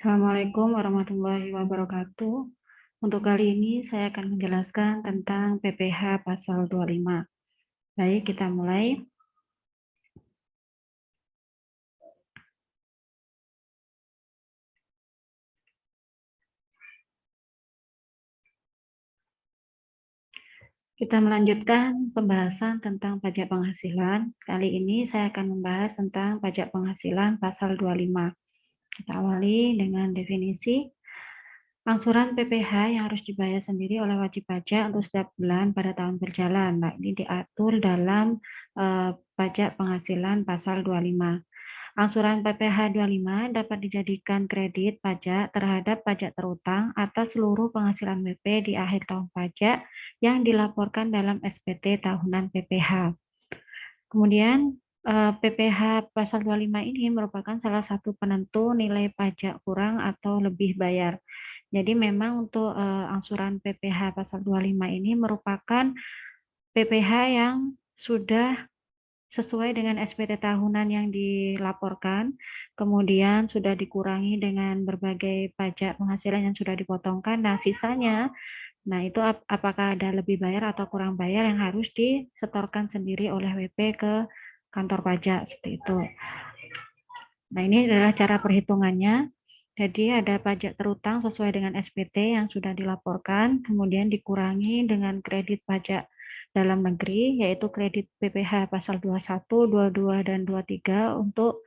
Assalamualaikum warahmatullahi wabarakatuh. Untuk kali ini saya akan menjelaskan tentang PPh pasal 25. Baik, kita mulai. Kita melanjutkan pembahasan tentang pajak penghasilan. Kali ini saya akan membahas tentang pajak penghasilan pasal 25. Kita awali dengan definisi. Angsuran PPh yang harus dibayar sendiri oleh wajib pajak untuk setiap bulan pada tahun berjalan. Nah, ini diatur dalam pajak penghasilan pasal 25. Angsuran PPh 25 dapat dijadikan kredit pajak terhadap pajak terutang atas seluruh penghasilan WP di akhir tahun pajak yang dilaporkan dalam SPT tahunan PPh. Kemudian PPh pasal 25 ini merupakan salah satu penentu nilai pajak kurang atau lebih bayar. Jadi memang untuk angsuran PPh pasal 25 ini merupakan PPh yang sudah sesuai dengan SPT tahunan yang dilaporkan, kemudian sudah dikurangi dengan berbagai pajak penghasilan yang sudah dipotongkan. Nah, sisanya, nah itu apakah ada lebih bayar atau kurang bayar yang harus disetorkan sendiri oleh WP ke kantor pajak, seperti itu. Nah, ini adalah cara perhitungannya. Jadi ada pajak terutang sesuai dengan SPT yang sudah dilaporkan, kemudian dikurangi dengan kredit pajak dalam negeri, yaitu kredit PPh pasal 21, 22, dan 23 untuk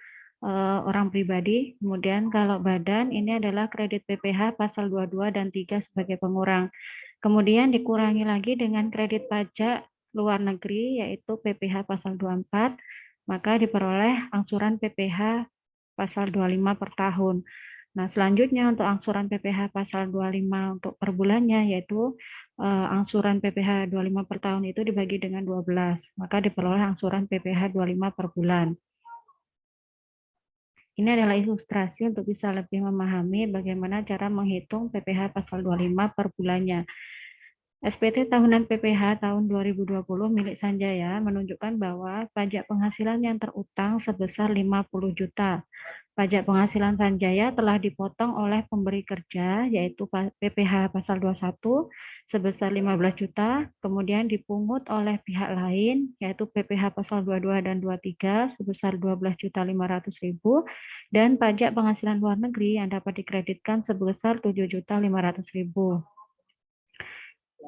orang pribadi. Kemudian kalau badan, ini adalah kredit PPh pasal 22 dan 3 sebagai pengurang. Kemudian dikurangi lagi dengan kredit pajak luar negeri, yaitu PPh pasal 24, maka diperoleh angsuran PPh pasal 25 per tahun. Nah, selanjutnya untuk angsuran PPh pasal 25 untuk per bulannya, yaitu angsuran PPh 25 per tahun itu dibagi dengan 12, maka diperoleh angsuran PPh 25 per bulan. Ini adalah ilustrasi untuk bisa lebih memahami bagaimana cara menghitung PPh pasal 25 per bulannya. SPT tahunan PPh tahun 2020 milik Sanjaya menunjukkan bahwa pajak penghasilan yang terutang sebesar 50 juta. Pajak penghasilan Sanjaya telah dipotong oleh pemberi kerja, yaitu PPh pasal 21 sebesar 15 juta, kemudian dipungut oleh pihak lain, yaitu PPh pasal 22 dan 23 sebesar 12.500.000, dan pajak penghasilan luar negeri yang dapat dikreditkan sebesar 7.500.000.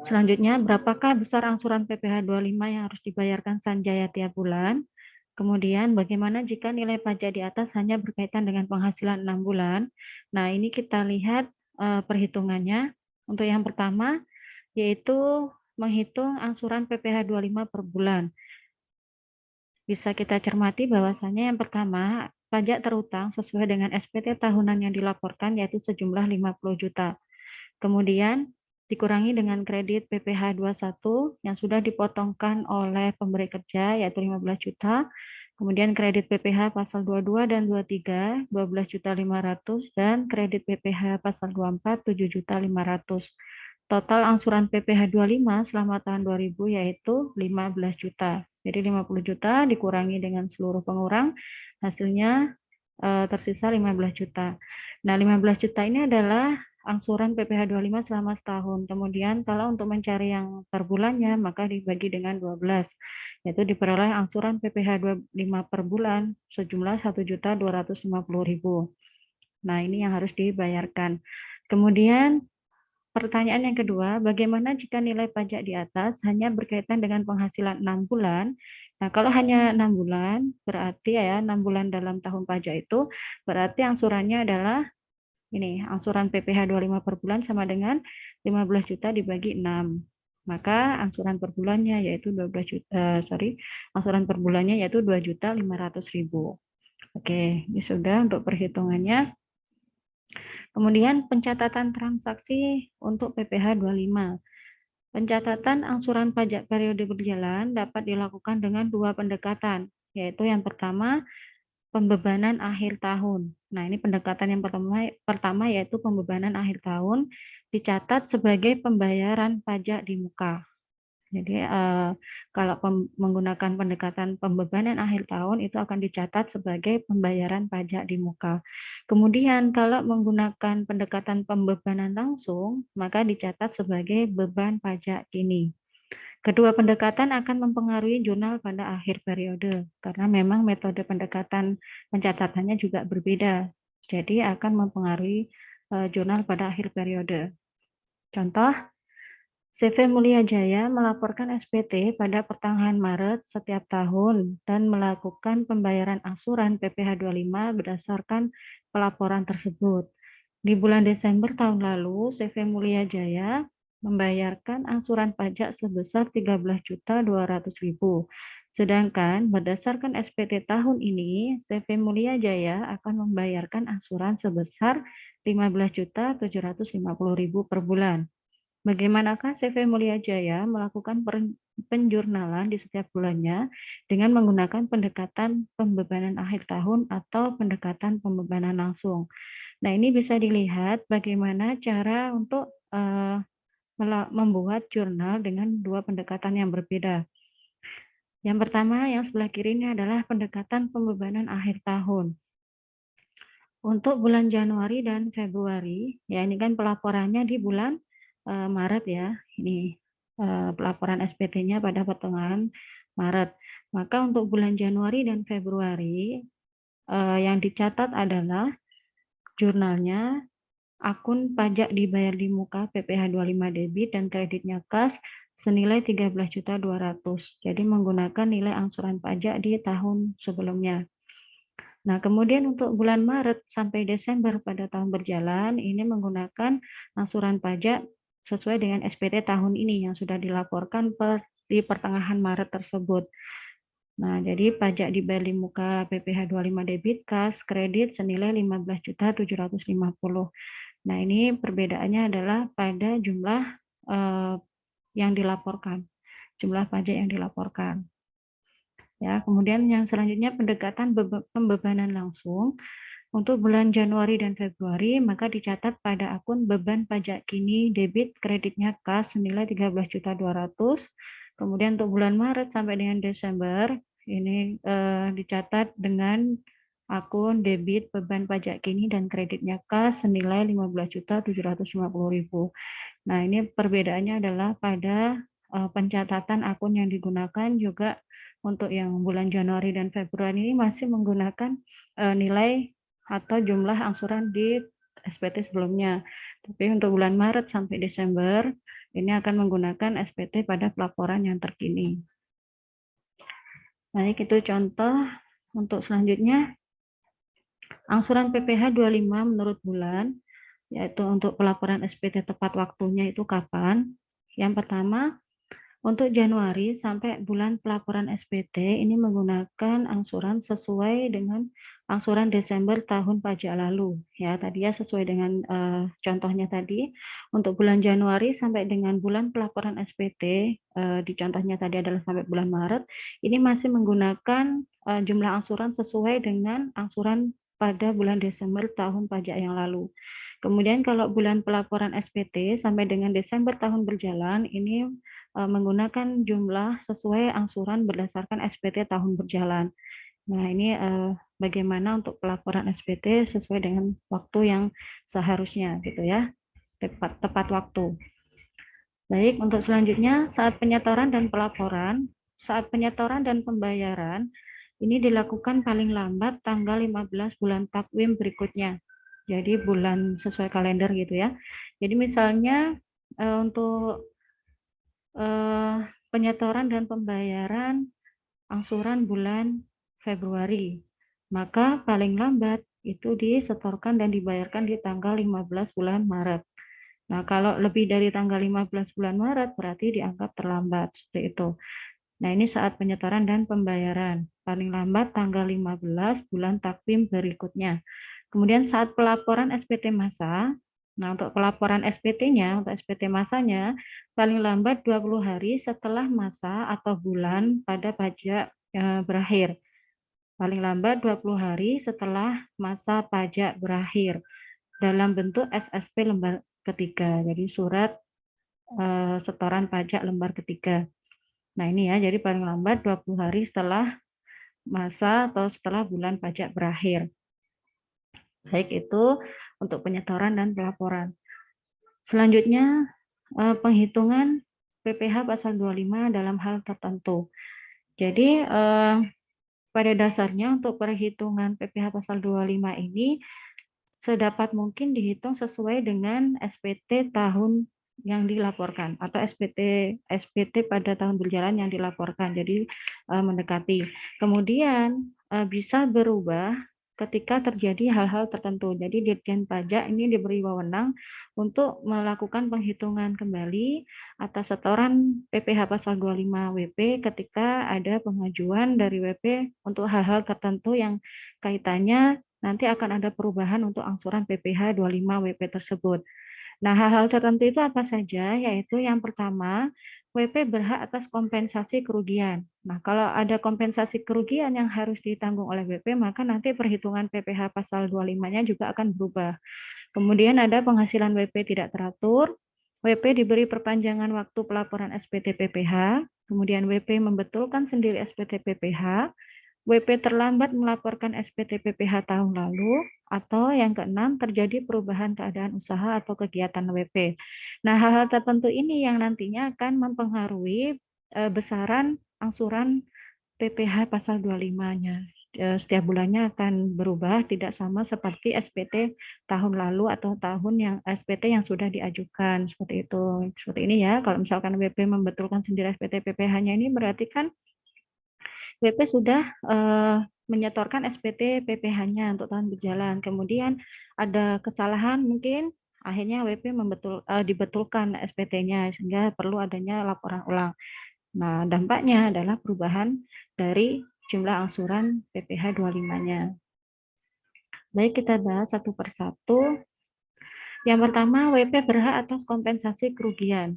Selanjutnya, berapakah besar angsuran PPh 25 yang harus dibayarkan Sanjaya tiap bulan? Kemudian, bagaimana jika nilai pajak di atas hanya berkaitan dengan penghasilan 6 bulan? Nah, ini kita lihat perhitungannya. Untuk yang pertama, yaitu menghitung angsuran PPh 25 per bulan. Bisa kita cermati bahwasannya yang pertama, pajak terutang sesuai dengan SPT tahunan yang dilaporkan, yaitu sejumlah 50 juta. Kemudian dikurangi dengan kredit PPh 21 yang sudah dipotongkan oleh pemberi kerja, yaitu 15 juta. Kemudian kredit PPh pasal 22 dan 23, 12.500.000, dan kredit PPh pasal 24, 7.500.000. Total angsuran PPh 25 selama tahun 2000 yaitu 15 juta. Jadi 50 juta dikurangi dengan seluruh pengurang, hasilnya tersisa 15 juta. Nah, 15 juta ini adalah angsuran PPh 25 selama setahun. Kemudian kalau untuk mencari yang per bulannya, maka dibagi dengan 12, yaitu diperoleh angsuran PPh 25 per bulan sejumlah 1.250.000. Nah, ini yang harus dibayarkan. Kemudian pertanyaan yang kedua, bagaimana jika nilai pajak di atas hanya berkaitan dengan penghasilan 6 bulan? Nah, kalau hanya 6 bulan, berarti ya 6 bulan dalam tahun pajak itu, berarti angsurannya adalah ini, angsuran PPh 25 per bulan sama dengan 15 juta dibagi 6. Maka angsuran per bulannya yaitu 12 juta, angsuran per bulannya yaitu 2.500.000. Oke, ini sudah untuk perhitungannya. Kemudian pencatatan transaksi untuk PPh 25. Pencatatan angsuran pajak periode berjalan dapat dilakukan dengan dua pendekatan, yaitu yang pertama, pembebanan akhir tahun. Nah, ini pendekatan yang pertama yaitu pembebanan akhir tahun dicatat sebagai pembayaran pajak di muka. Jadi kalau menggunakan pendekatan pembebanan akhir tahun itu akan dicatat sebagai pembayaran pajak di muka. Kemudian kalau menggunakan pendekatan pembebanan langsung, maka dicatat sebagai beban pajak kini. Kedua pendekatan akan mempengaruhi jurnal pada akhir periode, karena memang metode pendekatan pencatatannya juga berbeda. Jadi akan mempengaruhi jurnal pada akhir periode. Contoh, CV Mulia Jaya melaporkan SPT pada pertengahan Maret setiap tahun dan melakukan pembayaran angsuran PPh 25 berdasarkan pelaporan tersebut. Di bulan Desember tahun lalu, CV Mulia Jaya membayarkan angsuran pajak sebesar 13.200.000. Sedangkan berdasarkan SPT tahun ini, CV Mulia Jaya akan membayarkan angsuran sebesar 15.750.000 per bulan. Bagaimanakah CV Mulia Jaya melakukan penjurnalan di setiap bulannya dengan menggunakan pendekatan pembebanan akhir tahun atau pendekatan pembebanan langsung. Nah, ini bisa dilihat bagaimana cara untuk membuat jurnal dengan dua pendekatan yang berbeda. Yang pertama, yang sebelah kiri ini adalah pendekatan pembebanan akhir tahun. Untuk bulan Januari dan Februari, ya ini kan pelaporannya di bulan Maret ya, ini pelaporan SPT-nya pada pertengahan Maret. Maka untuk bulan Januari dan Februari yang dicatat adalah jurnalnya akun pajak dibayar di muka PPh 25 debit dan kreditnya kas senilai 13.200.000. Jadi menggunakan nilai angsuran pajak di tahun sebelumnya. Nah, kemudian untuk bulan Maret sampai Desember pada tahun berjalan, ini menggunakan angsuran pajak sesuai dengan SPT tahun ini yang sudah dilaporkan di pertengahan Maret tersebut. Nah, jadi pajak dibayar di muka PPh 25 debit, kas, kredit senilai 15.750.000. Nah, ini perbedaannya adalah pada jumlah yang dilaporkan, jumlah pajak yang dilaporkan. Ya, kemudian yang selanjutnya pendekatan pembebanan langsung. Untuk bulan Januari dan Februari, maka dicatat pada akun beban pajak kini debit kreditnya kas senilai 13.200.000. Kemudian untuk bulan Maret sampai dengan Desember, ini dicatat dengan akun debit beban pajak kini dan kreditnya kas senilai 15.750.000. Nah, ini perbedaannya adalah pada pencatatan akun yang digunakan juga untuk yang bulan Januari dan Februari ini masih menggunakan nilai atau jumlah angsuran di SPT sebelumnya. Tapi untuk bulan Maret sampai Desember, ini akan menggunakan SPT pada pelaporan yang terkini. Baik, itu contoh. Untuk selanjutnya, angsuran PPh 25 menurut bulan, yaitu untuk pelaporan SPT tepat waktunya itu kapan? Yang pertama, untuk Januari sampai bulan pelaporan SPT ini menggunakan angsuran sesuai dengan angsuran Desember tahun pajak lalu. Ya, tadi ya sesuai dengan contohnya tadi. Untuk bulan Januari sampai dengan bulan pelaporan SPT, di contohnya tadi adalah sampai bulan Maret, ini masih menggunakan jumlah angsuran sesuai dengan angsuran pada bulan Desember tahun pajak yang lalu. Kemudian kalau bulan pelaporan SPT sampai dengan Desember tahun berjalan, ini menggunakan jumlah sesuai angsuran berdasarkan SPT tahun berjalan. Nah, ini bagaimana untuk pelaporan SPT sesuai dengan waktu yang seharusnya gitu ya, tepat waktu. Baik, untuk selanjutnya saat penyetoran dan pelaporan, saat penyetoran dan pembayaran ini dilakukan paling lambat tanggal 15 bulan takwim berikutnya. Jadi bulan sesuai kalender gitu ya. Jadi misalnya untuk penyetoran dan pembayaran angsuran bulan Februari, maka paling lambat itu disetorkan dan dibayarkan di tanggal 15 bulan Maret. Nah, kalau lebih dari tanggal 15 bulan Maret berarti dianggap terlambat, seperti itu. Nah, ini saat penyetoran dan pembayaran. Paling lambat tanggal 15 bulan takwim berikutnya. Kemudian saat pelaporan SPT masa, nah untuk pelaporan SPT-nya, untuk SPT masanya, paling lambat 20 hari setelah masa atau bulan pada pajak berakhir. Paling lambat 20 hari setelah masa pajak berakhir dalam bentuk SSP lembar ketiga. Jadi surat setoran pajak lembar ketiga. Nah, ini ya, jadi paling lambat 20 hari setelah masa atau setelah bulan pajak berakhir. Baik itu untuk penyetoran dan pelaporan. Selanjutnya, penghitungan PPh pasal 25 dalam hal tertentu. Jadi, pada dasarnya untuk perhitungan PPh pasal 25 ini sedapat mungkin dihitung sesuai dengan SPT tahun yang dilaporkan atau SPT pada tahun berjalan yang dilaporkan. Jadi mendekati. Kemudian bisa berubah ketika terjadi hal-hal tertentu. Jadi Ditjen Pajak ini diberi wewenang untuk melakukan penghitungan kembali atas setoran PPh pasal 25 WP ketika ada pengajuan dari WP untuk hal-hal tertentu yang kaitannya nanti akan ada perubahan untuk angsuran PPh 25 WP tersebut. Nah, hal-hal tertentu itu apa saja? Yaitu yang pertama, WP berhak atas kompensasi kerugian. Nah, kalau ada kompensasi kerugian yang harus ditanggung oleh WP, maka nanti perhitungan PPh pasal 25-nya juga akan berubah. Kemudian ada penghasilan WP tidak teratur, WP diberi perpanjangan waktu pelaporan SPT PPh, kemudian WP membetulkan sendiri SPT PPh, WP terlambat melaporkan SPT PPh tahun lalu, atau yang keenam, terjadi perubahan keadaan usaha atau kegiatan WP. Nah, hal-hal tertentu ini yang nantinya akan mempengaruhi besaran angsuran PPh pasal 25-nya. Setiap bulannya akan berubah, tidak sama seperti SPT tahun lalu atau tahun yang SPT yang sudah diajukan. Seperti itu. Seperti ini ya, kalau misalkan WP membetulkan sendiri SPT PPh-nya ini berarti kan WP sudah menyetorkan SPT PPh-nya untuk tahun berjalan. Kemudian ada kesalahan mungkin akhirnya WP dibetulkan SPT-nya sehingga perlu adanya laporan ulang. Nah, dampaknya adalah perubahan dari jumlah angsuran PPh 25-nya. Baik, kita bahas satu persatu. Yang pertama, WP berhak atas kompensasi kerugian.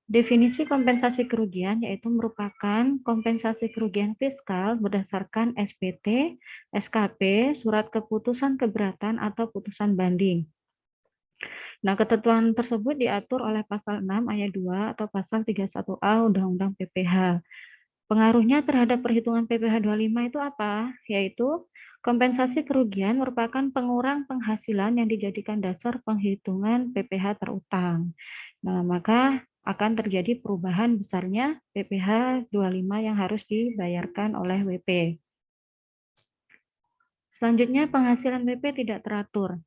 Definisi kompensasi kerugian yaitu merupakan kompensasi kerugian fiskal berdasarkan SPT, SKP, surat keputusan keberatan atau putusan banding. Nah, ketentuan tersebut diatur oleh pasal 6 ayat 2 atau pasal 31A Undang-Undang PPh. Pengaruhnya terhadap perhitungan PPh 25 itu apa? Yaitu kompensasi kerugian merupakan pengurang penghasilan yang dijadikan dasar penghitungan PPh terutang. Nah, maka akan terjadi perubahan besarnya PPh 25 yang harus dibayarkan oleh WP. Selanjutnya, penghasilan WP tidak teratur.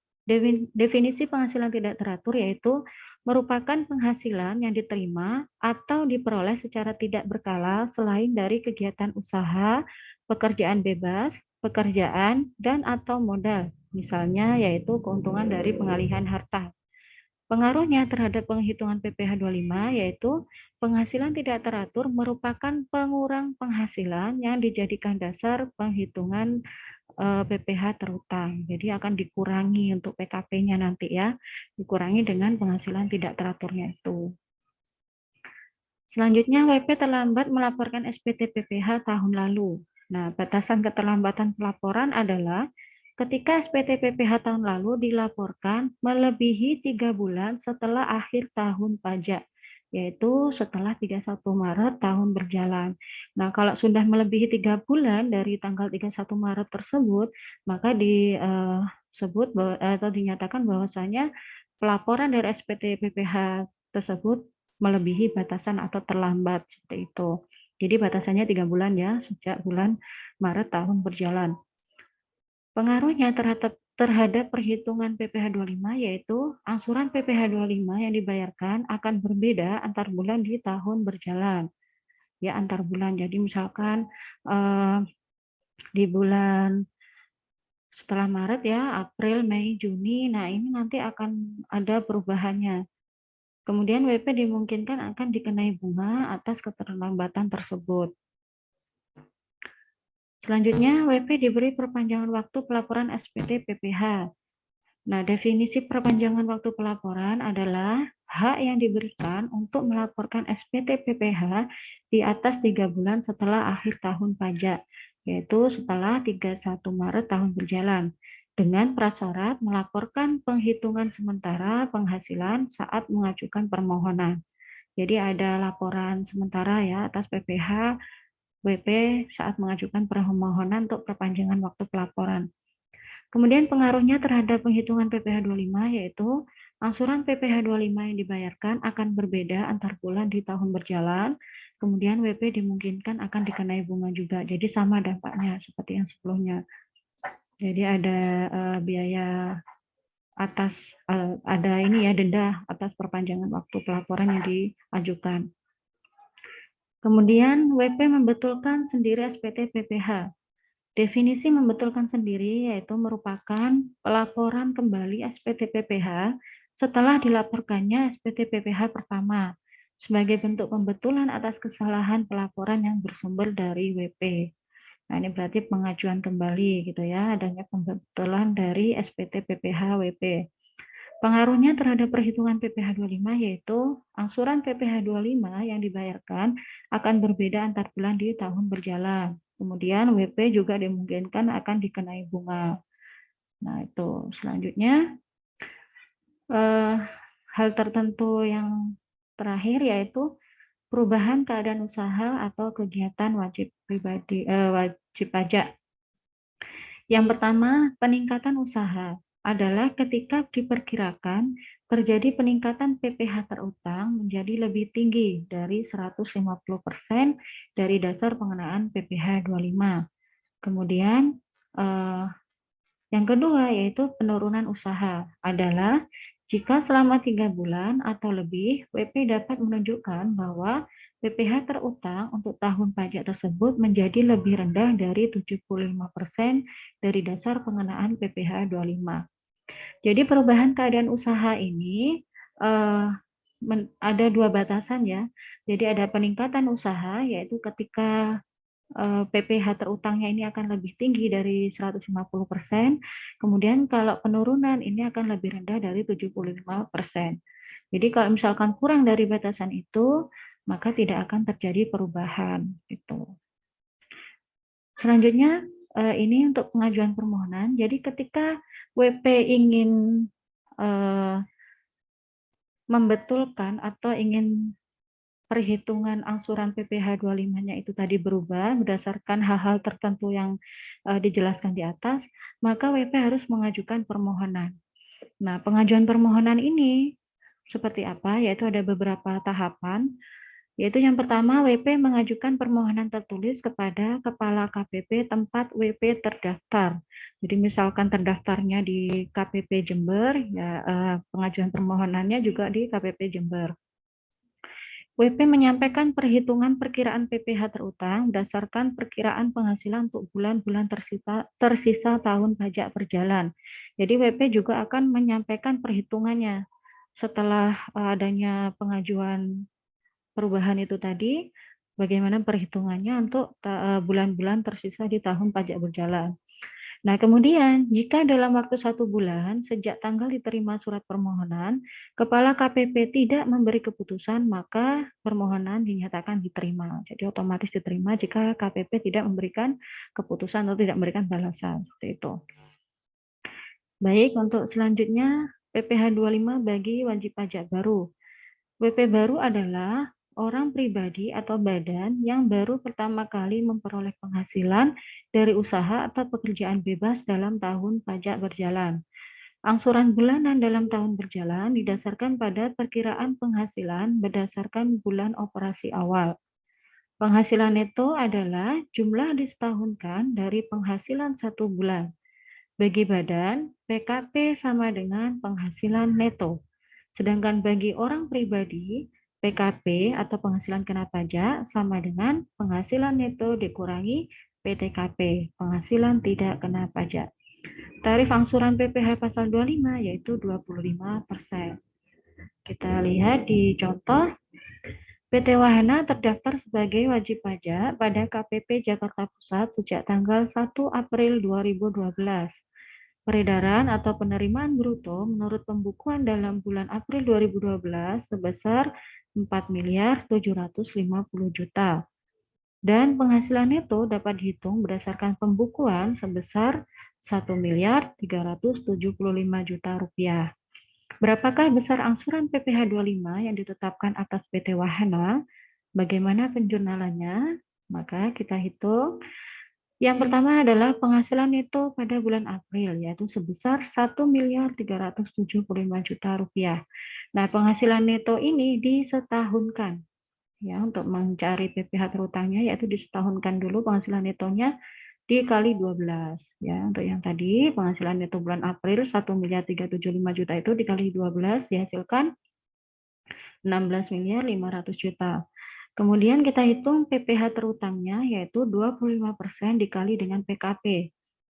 Definisi penghasilan tidak teratur yaitu merupakan penghasilan yang diterima atau diperoleh secara tidak berkala selain dari kegiatan usaha, pekerjaan bebas, pekerjaan, dan atau modal. Misalnya yaitu keuntungan dari pengalihan harta. Pengaruhnya terhadap penghitungan PPh 25 yaitu penghasilan tidak teratur merupakan pengurang penghasilan yang dijadikan dasar penghitungan PPh terutang. Jadi akan dikurangi untuk PKP-nya nanti ya, dikurangi dengan penghasilan tidak teraturnya itu. Selanjutnya, WP terlambat melaporkan SPT PPh tahun lalu. Nah, batasan keterlambatan pelaporan adalah ketika SPT PPh tahun lalu dilaporkan melebihi 3 bulan setelah akhir tahun pajak, yaitu setelah 31 Maret tahun berjalan. Nah, kalau sudah melebihi 3 bulan dari tanggal 31 Maret tersebut, maka disebut atau dinyatakan bahwasanya pelaporan dari SPT PPh tersebut melebihi batasan atau terlambat seperti itu. Jadi batasannya 3 bulan ya, sejak bulan Maret tahun berjalan. Pengaruhnya terhadap perhitungan PPh 25 yaitu angsuran PPh 25 yang dibayarkan akan berbeda antar bulan di tahun berjalan. Ya, antar bulan. Jadi misalkan di bulan setelah Maret ya, April, Mei, Juni, nah ini nanti akan ada perubahannya. Kemudian WP dimungkinkan akan dikenai bunga atas keterlambatan tersebut. Selanjutnya, WP diberi perpanjangan waktu pelaporan SPT PPh. Nah, definisi perpanjangan waktu pelaporan adalah hak yang diberikan untuk melaporkan SPT PPh di atas 3 bulan setelah akhir tahun pajak, yaitu setelah 31 Maret tahun berjalan, dengan prasyarat melaporkan penghitungan sementara penghasilan saat mengajukan permohonan. Jadi ada laporan sementara ya atas PPh WP saat mengajukan permohonan untuk perpanjangan waktu pelaporan. Kemudian pengaruhnya terhadap penghitungan PPh 25 yaitu angsuran PPh 25 yang dibayarkan akan berbeda antar bulan di tahun berjalan. Kemudian WP dimungkinkan akan dikenai bunga juga. Jadi sama dampaknya seperti yang sebelumnya. Jadi ada biaya atas ada ini ya denda atas perpanjangan waktu pelaporan yang diajukan. Kemudian WP membetulkan sendiri SPT PPh. Definisi membetulkan sendiri yaitu merupakan pelaporan kembali SPT PPh setelah dilaporkannya SPT PPh pertama sebagai bentuk pembetulan atas kesalahan pelaporan yang bersumber dari WP. Nah, ini berarti pengajuan kembali gitu ya, adanya pembetulan dari SPT PPh WP. Pengaruhnya terhadap perhitungan PPh 25 yaitu angsuran PPh 25 yang dibayarkan akan berbeda antar bulan di tahun berjalan. Kemudian WP juga dimungkinkan akan dikenai bunga. Nah, itu selanjutnya hal tertentu yang terakhir yaitu perubahan keadaan usaha atau kegiatan wajib pajak. Yang pertama, peningkatan usaha adalah ketika diperkirakan terjadi peningkatan PPh terutang menjadi lebih tinggi dari 150% dari dasar pengenaan PPh 25. Kemudian yang kedua yaitu penurunan usaha adalah jika selama 3 bulan atau lebih WP dapat menunjukkan bahwa PPh terutang untuk tahun pajak tersebut menjadi lebih rendah dari 75% dari dasar pengenaan PPh 25. Jadi perubahan keadaan usaha ini ada dua batasan ya. Jadi ada peningkatan usaha yaitu ketika PPh terutangnya ini akan lebih tinggi dari 150%. Kemudian kalau penurunan ini akan lebih rendah dari 75%. Jadi kalau misalkan kurang dari batasan itu, maka tidak akan terjadi perubahan. Gitu. Selanjutnya, ini untuk pengajuan permohonan. Jadi ketika WP ingin membetulkan atau ingin perhitungan angsuran PPh 25-nya itu tadi berubah berdasarkan hal-hal tertentu yang dijelaskan di atas, maka WP harus mengajukan permohonan. Nah, pengajuan permohonan ini seperti apa? Yaitu ada beberapa tahapan. Yaitu yang pertama, WP mengajukan permohonan tertulis kepada Kepala KPP tempat WP terdaftar. Jadi misalkan terdaftarnya di KPP Jember, ya pengajuan permohonannya juga di KPP Jember. WP menyampaikan perhitungan perkiraan PPh terutang berdasarkan perkiraan penghasilan untuk bulan-bulan tersisa tahun pajak berjalan. Jadi WP juga akan menyampaikan perhitungannya setelah adanya pengajuan perubahan itu tadi, bagaimana perhitungannya untuk bulan-bulan tersisa di tahun pajak berjalan. Nah, kemudian jika dalam waktu 1 bulan sejak tanggal diterima surat permohonan, Kepala KPP tidak memberi keputusan, maka permohonan dinyatakan diterima. Jadi otomatis diterima jika KPP tidak memberikan keputusan atau tidak memberikan balasan. Seperti itu. Baik, untuk selanjutnya PPh 25 bagi wajib pajak baru. WP baru adalah orang pribadi atau badan yang baru pertama kali memperoleh penghasilan dari usaha atau pekerjaan bebas dalam tahun pajak berjalan. Angsuran bulanan dalam tahun berjalan didasarkan pada perkiraan penghasilan berdasarkan bulan operasi awal. Penghasilan neto adalah jumlah disetahunkan dari penghasilan 1 bulan. Bagi badan, PKP sama dengan penghasilan neto. Sedangkan bagi orang pribadi, PKP atau penghasilan kena pajak sama dengan penghasilan neto dikurangi PTKP, penghasilan tidak kena pajak. Tarif angsuran PPh pasal 25 yaitu 25%. Kita lihat di contoh, PT Wahana terdaftar sebagai wajib pajak pada KPP Jakarta Pusat sejak tanggal 1 April 2012. Peredaran atau penerimaan bruto menurut pembukuan dalam bulan April 2012 sebesar 4.750 juta. Dan penghasilan neto dapat dihitung berdasarkan pembukuan sebesar 1.375 juta rupiah. Berapakah besar angsuran PPh 25 yang ditetapkan atas PT Wahana? Bagaimana penjurnalannya? Maka kita hitung. Yang pertama adalah penghasilan neto pada bulan April, yaitu sebesar 1.375 juta rupiah. Nah, penghasilan neto ini disetahunkan. Ya, untuk mencari PPh terutangnya, yaitu disetahunkan dulu penghasilan netonya dikali 12. Ya, untuk yang tadi penghasilan neto bulan April 1.375 juta itu dikali 12 dihasilkan 16.500 juta. Kemudian kita hitung PPh terutangnya yaitu 25% dikali dengan PKP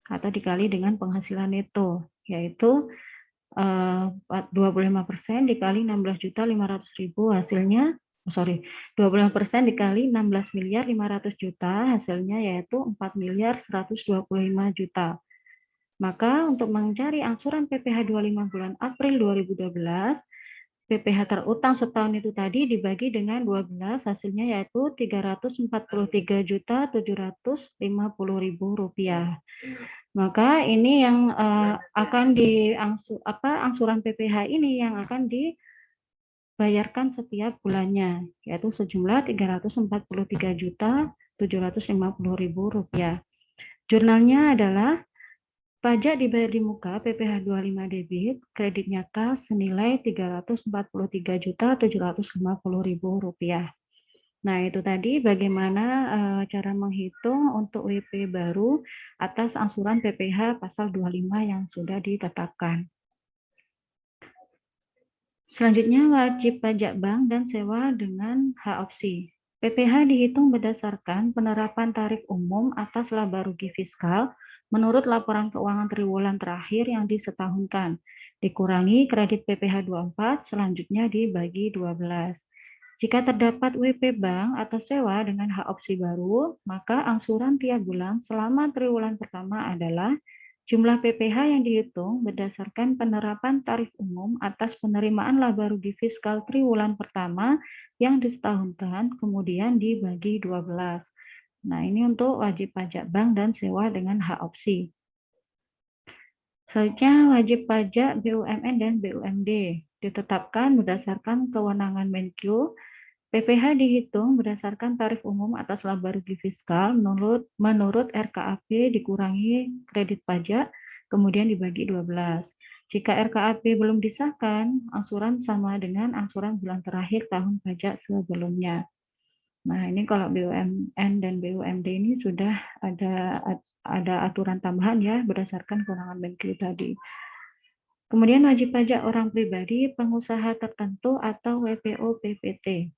atau dikali dengan penghasilan neto, yaitu 25% dikali 16.500.000 hasilnya, 25% dikali 16.500 juta hasilnya yaitu 4.125 juta. Maka untuk mencari angsuran PPh 25 bulan April 2012, PPh terutang setahun itu tadi dibagi dengan 12 hasilnya yaitu Rp343.750.000. Maka ini yang akan angsuran PPh ini yang akan dibayarkan setiap bulannya yaitu sejumlah Rp343.750.000. Jurnalnya adalah pajak dibayar di muka PPh 25 debit, kredit nyata senilai Rp344.750.000. Nah, itu tadi bagaimana cara menghitung untuk WP baru atas angsuran PPh pasal 25 yang sudah ditetapkan. Selanjutnya, wajib pajak bank dan sewa dengan hak opsi. PPh dihitung berdasarkan penerapan tarif umum atas laba rugi fiskal menurut laporan keuangan triwulan terakhir yang disetahunkan, dikurangi kredit PPh 24, selanjutnya dibagi 12. Jika terdapat WP bank atau sewa dengan hak opsi baru, maka angsuran tiap bulan selama triwulan pertama adalah jumlah PPh yang dihitung berdasarkan penerapan tarif umum atas penerimaan laba rugi fiskal triwulan pertama yang disetahunkan, kemudian dibagi 12. Nah, ini untuk wajib pajak bank dan sewa dengan hak opsi. Selanjutnya, wajib pajak BUMN dan BUMD ditetapkan berdasarkan kewenangan Menkyu. PPh dihitung berdasarkan tarif umum atas laba rugi fiskal menurut RKAP dikurangi kredit pajak, kemudian dibagi 12. Jika RKAP belum disahkan, angsuran sama dengan angsuran bulan terakhir tahun pajak sebelumnya. Nah, ini kalau BUMN dan BUMD ini sudah ada aturan tambahan ya berdasarkan kewenangan Menkyu tadi. Kemudian wajib pajak orang pribadi, pengusaha tertentu atau WPO PPT.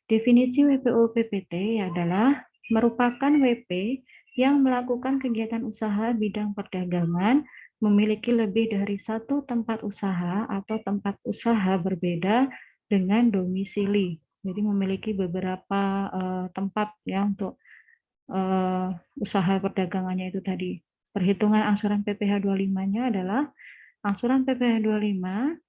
Definisi WPO PPT adalah merupakan WP yang melakukan kegiatan usaha bidang perdagangan, memiliki lebih dari satu tempat usaha atau tempat usaha berbeda dengan domisili. Jadi memiliki beberapa tempat ya untuk usaha perdagangannya itu tadi. Perhitungan angsuran PPh 25-nya adalah angsuran PPh 25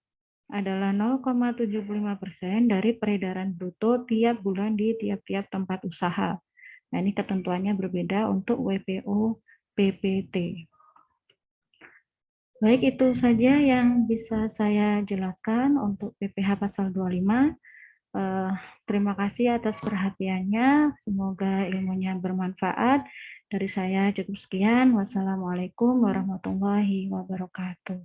adalah 0,75% dari peredaran bruto tiap bulan di tiap-tiap tempat usaha. Nah, ini ketentuannya berbeda untuk WPO PPT. Baik, itu saja yang bisa saya jelaskan untuk PPh pasal 25. Terima kasih atas perhatiannya. Semoga ilmunya bermanfaat. Dari saya cukup sekian. Wassalamualaikum warahmatullahi wabarakatuh.